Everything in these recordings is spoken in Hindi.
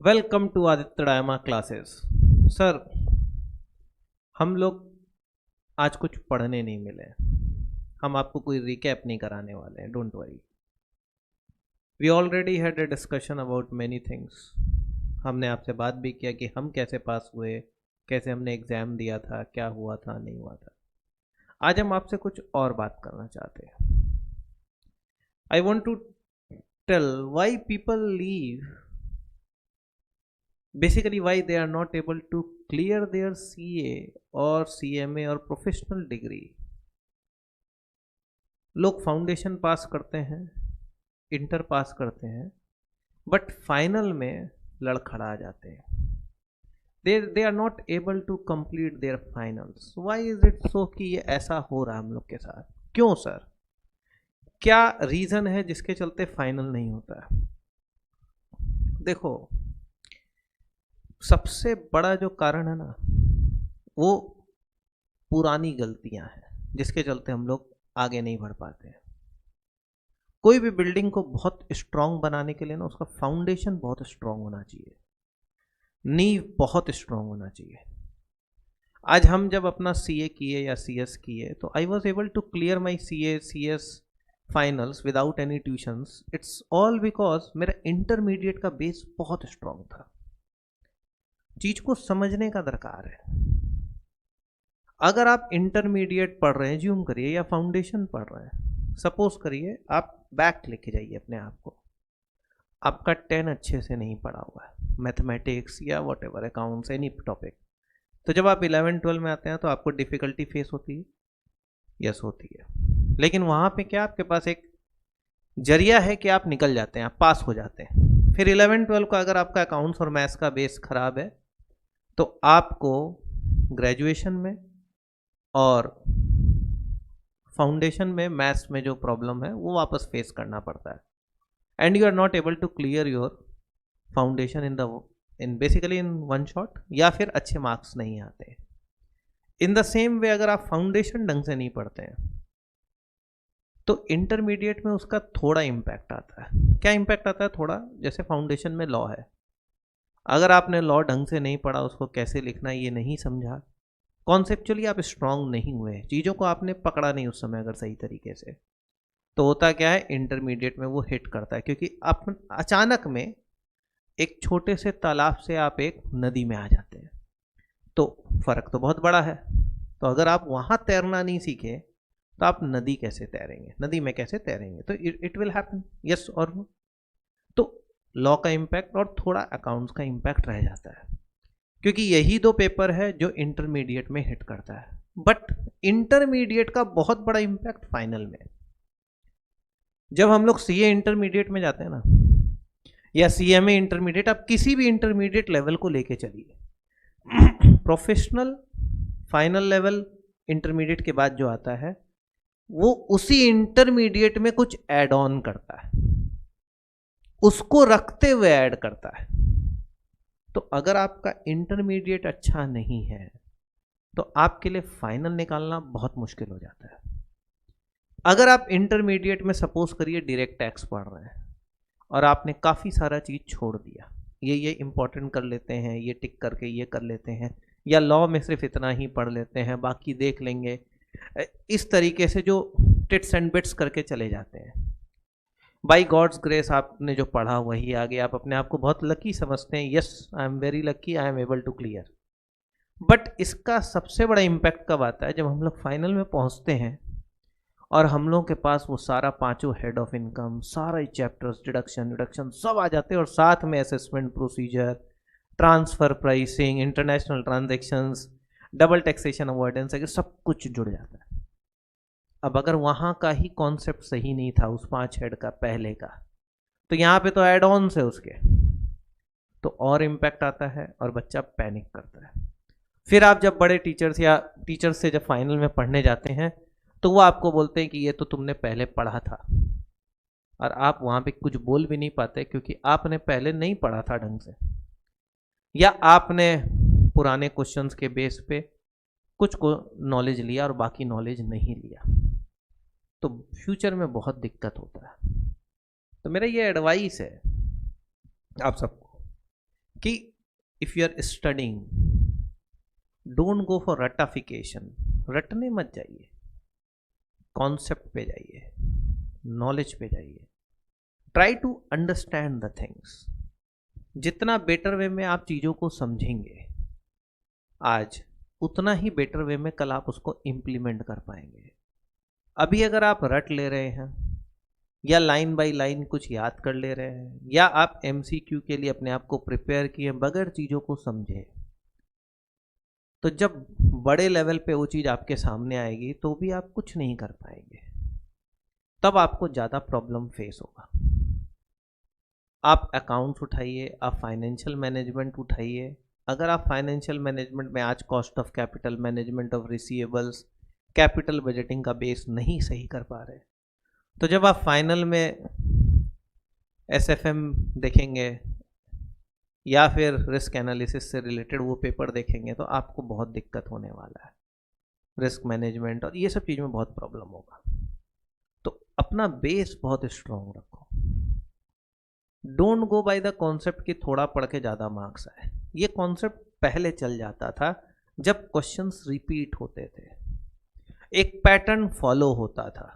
Welcome to Aditya Dayma classes. Sir, हम लोग आज कुछ पढ़ने नहीं मिले। हम आपको कोई रिकैप नहीं कराने वाले हैं, don't worry. We already had a discussion about many things. हमने आपसे बात भी किया कि हम कैसे पास हुए, कैसे हमने एग्ज़ाम दिया था, क्या हुआ था नहीं हुआ था। आज हम आपसे कुछ और बात करना चाहते हैं। I want to tell why people leave, basically why they are not able to clear their CA or CMA और प्रोफेशनल डिग्री। लोग फाउंडेशन पास करते हैं, इंटर पास करते हैं, बट फाइनल में लड़खड़ा जाते हैं। They are not able to complete their finals. Why is it so कि ये ऐसा हो रहा है हम लोग के साथ? क्यों सर? क्या रीज़न है जिसके चलते फाइनल नहीं होता है? देखो, सबसे बड़ा जो कारण है ना, वो पुरानी गलतियां हैं जिसके चलते हम लोग आगे नहीं बढ़ पाते हैं। कोई भी बिल्डिंग को बहुत स्ट्रांग बनाने के लिए ना, उसका फाउंडेशन बहुत स्ट्रांग होना चाहिए, नींव बहुत स्ट्रांग होना चाहिए। आज हम जब अपना CA किए या CS किए तो I was able to clear my CA CS finals without any tuitions. It's all because मेरा इंटरमीडिएट का बेस बहुत स्ट्रांग था। चीज को समझने का दरकार है। अगर आप इंटरमीडिएट पढ़ रहे हैं, ज्यूम करिए, या फाउंडेशन पढ़ रहे हैं, सपोज करिए आप बैक लेके जाइए अपने आप को, आपका 10 अच्छे से नहीं पढ़ा हुआ है, मैथमेटिक्स या what ever, accounts, any topic. तो जब आप 11-12 में आते हैं तो आपको डिफिकल्टी फेस होती है, यस होती है। लेकिन वहाँ पे क्या आपके पास एक जरिया है कि आप निकल जाते हैं, आप पास हो जाते हैं। फिर 11-12 का अगर आपका अकाउंट्स और मैथ्स का बेस खराब है तो आपको ग्रेजुएशन में और फाउंडेशन में मैथ्स में जो प्रॉब्लम है वो वापस फेस करना पड़ता है, and you are not able to clear your foundation in basically in one shot, या फिर अच्छे मार्क्स नहीं आते। इन द सेम वे, अगर आप फाउंडेशन ढंग से नहीं पढ़ते हैं तो इंटरमीडिएट में उसका थोड़ा इम्पैक्ट आता है। क्या इम्पैक्ट आता है? थोड़ा, जैसे फाउंडेशन में लॉ है, अगर आपने लॉ ढंग से नहीं पढ़ा, उसको कैसे लिखना ये नहीं समझा, कॉन्सेप्चुअली आप स्ट्रांग नहीं हुए, चीज़ों को आपने पकड़ा नहीं उस समय अगर सही तरीके से, तो होता क्या है, इंटरमीडिएट में वो हिट करता है। क्योंकि आप अचानक में एक छोटे से तालाब से आप एक नदी में आ जाते हैं, तो फर्क तो बहुत बड़ा है। तो अगर आप वहाँ तैरना नहीं सीखे तो आप नदी कैसे तैरेंगे, नदी में कैसे तैरेंगे? तो इट विल हैपन, यस और नो। तो लॉ का इम्पैक्ट और थोड़ा अकाउंट्स का इम्पैक्ट रह जाता है, क्योंकि यही दो पेपर है जो इंटरमीडिएट में हिट करता है। बट इंटरमीडिएट का बहुत बड़ा इम्पैक्ट फाइनल में। जब हम लोग CA इंटरमीडिएट में जाते हैं ना, या CMA इंटरमीडिएट, आप किसी भी इंटरमीडिएट लेवल को लेके चलिए, प्रोफेशनल फाइनल लेवल इंटरमीडिएट के बाद जो आता है वो उसी इंटरमीडिएट में कुछ ऐड ऑन करता है, उसको रखते हुए ऐड करता है। तो अगर आपका इंटरमीडिएट अच्छा नहीं है तो आपके लिए फाइनल निकालना बहुत मुश्किल हो जाता है। अगर आप इंटरमीडिएट में सपोज करिए डायरेक्ट टैक्स पढ़ रहे हैं और आपने काफ़ी सारा चीज़ छोड़ दिया, ये इंपॉर्टेंट कर लेते हैं, ये टिक करके ये कर लेते हैं, या लॉ में सिर्फ इतना ही पढ़ लेते हैं, बाकी देख लेंगे, इस तरीके से जो टिट्स एंड बिट्स करके चले जाते हैं। बाई गॉड्स ग्रेस आपने जो पढ़ा वही आ गया, आप अपने आप को बहुत लकी समझते हैं, yes I am very lucky, I am able to clear. But इसका सबसे बड़ा इम्पैक्ट कब आता है? जब हम लोग फाइनल में पहुंचते हैं और हम लोग के पास वो सारा पांचों हेड ऑफ इनकम, सारे चैप्टर्स, डिडक्शन सब आ जाते हैं, और साथ में assessment procedure, transfer pricing, international transactions, double taxation avoidance, सब कुछ जुड़ जाता है। अब अगर वहाँ का ही कॉन्सेप्ट सही नहीं था उस 5 हेड का पहले का, तो यहाँ पे तो एड ऑन्स है उसके, तो और इम्पैक्ट आता है और बच्चा पैनिक करता है। फिर आप जब बड़े टीचर्स से जब फाइनल में पढ़ने जाते हैं तो वो आपको बोलते हैं कि ये तो तुमने पहले पढ़ा था, और आप वहाँ पे कुछ बोल भी नहीं पाते क्योंकि आपने पहले नहीं पढ़ा था ढंग से, या आपने पुराने क्वेश्चंस के बेस पे कुछ को नॉलेज लिया और बाकी नॉलेज नहीं लिया, तो फ्यूचर में बहुत दिक्कत होता है। तो मेरा ये एडवाइस है आप सबको कि if you are studying, don't go for रटाफिकेशन, रटने मत जाइए, कॉन्सेप्ट पे जाइए, नॉलेज पे जाइए, try to understand the things. जितना बेटर वे में आप चीज़ों को समझेंगे आज, उतना ही बेटर वे में कल आप उसको इम्प्लीमेंट कर पाएंगे। अभी अगर आप रट ले रहे हैं या लाइन बाय लाइन कुछ याद कर ले रहे हैं, या आप एमसीक्यू के लिए अपने आप को प्रिपेयर किए बगैर चीज़ों को समझे, तो जब बड़े लेवल पे वो चीज़ आपके सामने आएगी तो भी आप कुछ नहीं कर पाएंगे, तब आपको ज़्यादा प्रॉब्लम फेस होगा। आप अकाउंट्स उठाइए, आप फाइनेंशियल मैनेजमेंट उठाइए। अगर आप फाइनेंशियल मैनेजमेंट में आज cost of capital, management of receivables, capital budgeting का बेस नहीं सही कर पा रहे, तो जब आप फाइनल में एसएफएम देखेंगे या फिर रिस्क एनालिसिस से रिलेटेड वो पेपर देखेंगे, तो आपको बहुत दिक्कत होने वाला है। रिस्क मैनेजमेंट और ये सब चीज़ में बहुत प्रॉब्लम होगा। तो अपना बेस बहुत स्ट्रॉन्ग रखो। Don't go by the concept कि थोड़ा पढ़ के ज़्यादा मार्क्स आए। ये कॉन्सेप्ट पहले चल जाता था जब क्वेश्चंस रिपीट होते थे, एक पैटर्न फॉलो होता था।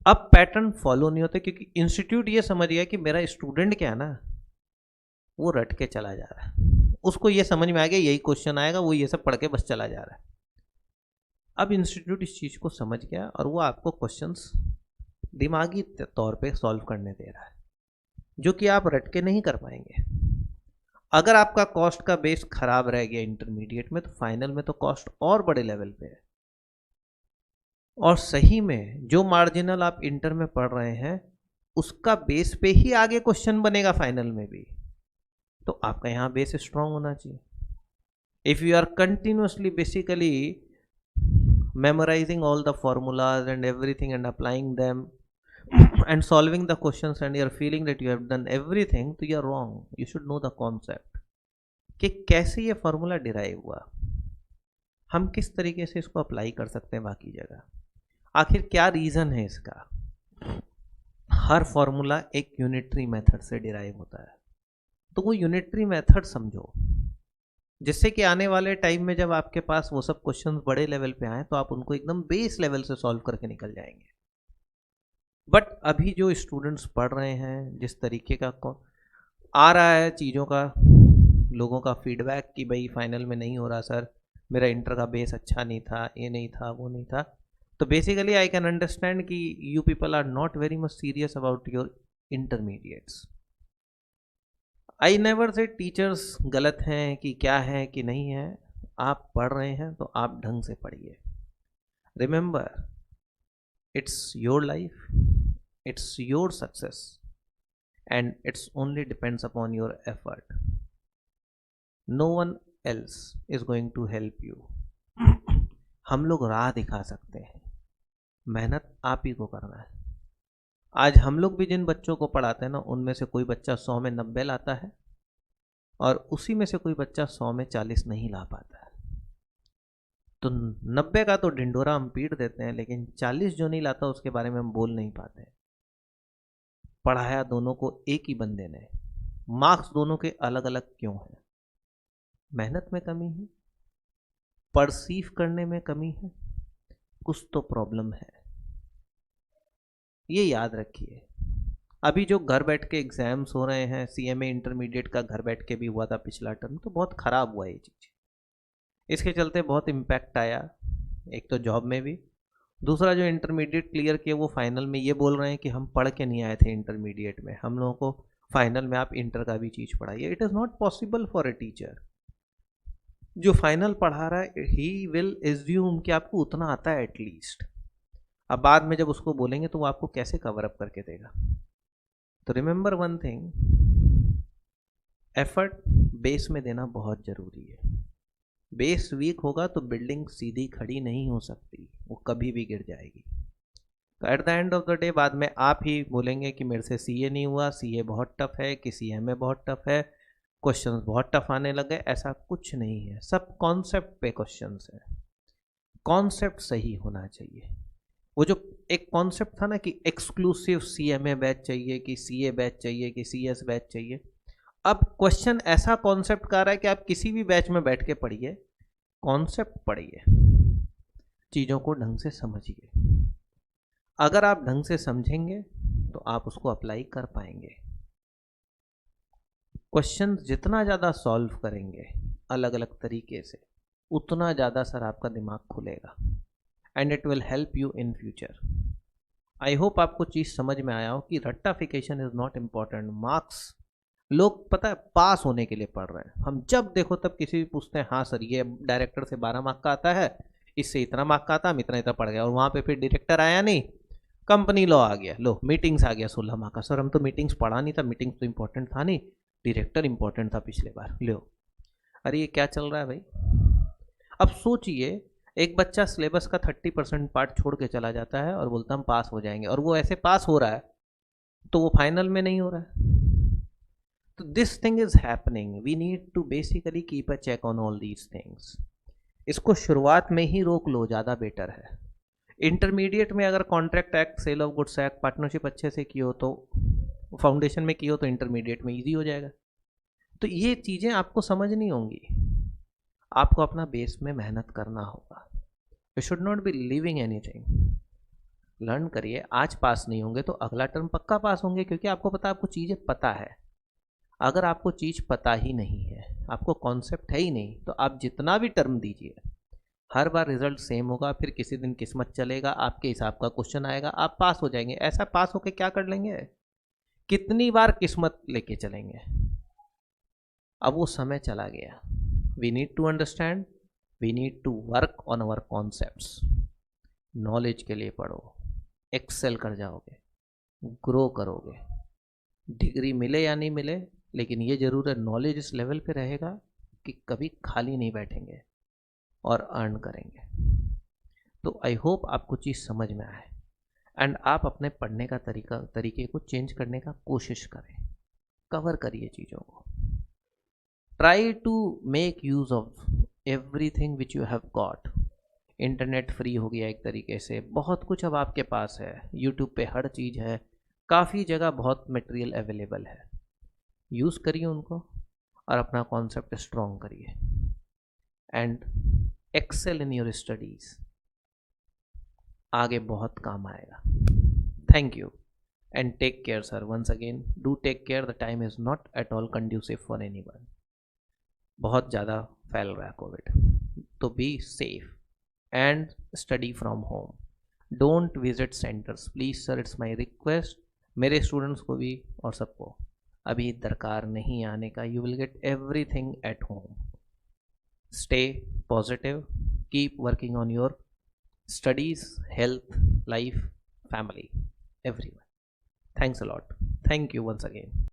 अब पैटर्न फॉलो नहीं होते, क्योंकि इंस्टीट्यूट ये समझ गया कि मेरा स्टूडेंट क्या है ना, वो रट के चला जा रहा है, उसको ये समझ में आ गया यही क्वेश्चन आएगा, वो ये सब पढ़ के बस चला जा रहा है। अब इंस्टीट्यूट इस चीज़ को समझ गया और वो आपको क्वेश्चंस दिमागी तौर पे सॉल्व करने दे रहा है, जो कि आप रट के नहीं कर पाएंगे। अगर आपका कॉस्ट का बेस खराब रह गया इंटरमीडिएट में, तो फाइनल में तो कॉस्ट और बड़े लेवल पे है। और सही में जो मार्जिनल आप इंटर में पढ़ रहे हैं, उसका बेस पे ही आगे क्वेश्चन बनेगा फाइनल में भी। तो आपका यहाँ बेस स्ट्रांग होना चाहिए। If you are continuously basically memorizing all the formulas and everything and applying them and solving the questions and you're feeling that you have done everything, तो you're wrong. You should know the concept कि कैसे ये फॉर्मूला डिराइव हुआ, हम किस तरीके से इसको अप्लाई कर सकते हैं बाकी जगह, आखिर क्या रीज़न है इसका। हर फॉर्मूला एक यूनिटरी मेथड से डिराइव होता है, तो वो यूनिटरी मेथड समझो, जिससे कि आने वाले टाइम में जब आपके पास वो सब क्वेश्चंस बड़े लेवल पे आए, तो आप उनको एकदम बेस लेवल से सॉल्व करके निकल जाएंगे। बट अभी जो स्टूडेंट्स पढ़ रहे हैं, जिस तरीके का आ रहा है चीज़ों का, लोगों का फीडबैक कि भाई फाइनल में नहीं हो रहा सर, मेरा इंटर का बेस अच्छा नहीं था, ये नहीं था, वो नहीं था, तो बेसिकली आई कैन अंडरस्टैंड कि you people are not very much serious about your intermediates. I never say teachers गलत हैं कि क्या है कि नहीं है, आप पढ़ रहे हैं तो आप ढंग से पढ़िए। Remember, it's your life, it's your success and it's only depends upon your effort. No one else is going to help you. हम लोग राह दिखा सकते हैं, मेहनत आप ही को करना है। आज हम लोग भी जिन बच्चों को पढ़ाते हैं ना, उनमें से कोई बच्चा 100 में 90 लाता है और उसी में से कोई बच्चा 100 में 40 नहीं ला पाता है। तो 90 का तो ढिंडोरा हम पीट देते हैं, लेकिन 40 जो नहीं लाता उसके बारे में हम बोल नहीं पाते। पढ़ाया दोनों को एक ही बंदे ने, मार्क्स दोनों के अलग अलग क्यों हैं? मेहनत में कमी है, परसीव करने में कमी है, कुछ तो प्रॉब्लम है, ये याद रखिए। अभी जो घर बैठ के एग्जाम्स हो रहे हैं, सीएमए इंटरमीडिएट का घर बैठ के भी हुआ था पिछला टर्म, तो बहुत ख़राब हुआ ये चीज़। इसके चलते बहुत इम्पैक्ट आया, एक तो जॉब में भी, दूसरा जो इंटरमीडिएट क्लियर किया वो फाइनल में ये बोल रहे हैं कि हम पढ़ के नहीं आए थे इंटरमीडिएट में, हम लोगों को फाइनल में आप इंटर का भी चीज़ पढ़ाइए। It is not possible for a teacher. जो फाइनल पढ़ा रहा है, ही विल एज्यूम कि आपको उतना आता है एटलीस्ट। अब बाद में जब उसको बोलेंगे तो वो आपको कैसे कवर अप करके देगा। तो remember one thing, effort base में देना बहुत ज़रूरी है। बेस वीक होगा तो बिल्डिंग सीधी खड़ी नहीं हो सकती, वो कभी भी गिर जाएगी। तो at the end of the day बाद में आप ही बोलेंगे कि मेरे से सीए नहीं हुआ, सीए बहुत टफ है, कि सीएमए बहुत टफ है, क्वेश्चंस बहुत टफ आने लगे। ऐसा कुछ नहीं है, सब कॉन्सेप्ट पे क्वेश्चंस है। कॉन्सेप्ट सही होना चाहिए। वो जो एक कॉन्सेप्ट था ना कि एक्सक्लूसिव सीएमए बैच चाहिए, कि सीए बैच चाहिए, कि सीएस बैच चाहिए, अब क्वेश्चन ऐसा कॉन्सेप्ट का रहा है कि आप किसी भी बैच में बैठ के पढ़िए, कॉन्सेप्ट पढ़िए, चीज़ों को ढंग से समझिए। अगर आप ढंग से समझेंगे तो आप उसको अप्लाई कर पाएंगे। क्वेश्चन जितना ज़्यादा सॉल्व करेंगे अलग अलग तरीके से, उतना ज़्यादा सर आपका दिमाग खुलेगा and it will help you in future. I hope आपको चीज़ समझ में आया हो कि रट्टाफिकेशन इज़ नॉट इम्पॉर्टेंट। मार्क्स लोग पता है पास होने के लिए पढ़ रहे हैं। हम जब देखो तब किसी भी पूछते हैं, हाँ सर ये डायरेक्टर से 12 मार्क का आता है, इससे इतना मार्क का आता, हम इतना इतना पढ़ गया, और वहाँ पे फिर डायरेक्टर आया नहीं, कंपनी लॉ आ गया, लो मीटिंग्स आ गया 16 मार्क का। सर हम तो मीटिंग्स पढ़ा नहीं था, मीटिंग्स तो इंपॉर्टेंट था नहीं, डायरेक्टर इंपॉर्टेंट था पिछले बार, लो। अरे ये क्या चल रहा है भाई। अब सोचिए, एक बच्चा सिलेबस का 30% पार्ट छोड़ के चला जाता है और बोलता हम पास हो जाएंगे, और वो ऐसे पास हो रहा है तो वो फाइनल में नहीं हो रहा है। तो this thing is happening, we need to basically keep a check on all these things. इसको शुरुआत में ही रोक लो, ज़्यादा बेटर है। इंटरमीडिएट में अगर contract act, sale of goods act, partnership अच्छे से की हो तो, फाउंडेशन में की हो तो इंटरमीडिएट में इजी हो जाएगा। तो ये चीज़ें आपको समझनी होंगी, आपको अपना बेस में मेहनत करना होगा। You should not be living anything. Learn करिए, आज पास नहीं होंगे तो अगला टर्म पक्का पास होंगे, क्योंकि आपको पता, आपको चीज़ें पता है। अगर आपको चीज़ पता ही नहीं है, आपको कॉन्सेप्ट है ही नहीं, तो आप जितना भी टर्म दीजिए हर बार रिजल्ट सेम होगा। फिर किसी दिन किस्मत चलेगा, आपके हिसाब का क्वेश्चन आएगा, आप पास हो जाएंगे। ऐसा पास होके क्या कर लेंगे, कितनी बार किस्मत लेके चलेंगे। अब वो समय चला गया। We need to understand, we need to work on our concepts. Knowledge के लिए पढ़ो, एक्सेल कर जाओगे, ग्रो करोगे। डिग्री मिले या नहीं मिले, लेकिन ये ज़रूर है, नॉलेज इस लेवल पे रहेगा कि कभी खाली नहीं बैठेंगे और अर्न करेंगे। तो आई होप आपको चीज़ समझ में आए, एंड आप अपने पढ़ने का तरीके को चेंज करने का कोशिश करें, कवर करिए चीज़ों को। Try to make use of everything which you have got. Internet free हो गया एक तरीके से, बहुत कुछ अब आपके पास है, यूट्यूब पे हर चीज़ है, काफ़ी जगह बहुत मटेरियल अवेलेबल है। यूज़ करिए उनको और अपना कॉन्सेप्ट स्ट्रॉन्ग करिए and excel in your studies. आगे बहुत काम आएगा। Thank you and take care sir. Once again do take care, the time is not at all conducive for anyone. बहुत ज़्यादा फैल रहा है कोविड, तो be safe and study from home. Don't visit centers please sir, it's my request. मेरे स्टूडेंट्स को भी और सबको अभी दरकार नहीं आने का। You will get everything at home. Stay positive, keep working on your studies, health, life, family, everyone. Thanks a lot. Thank you once again.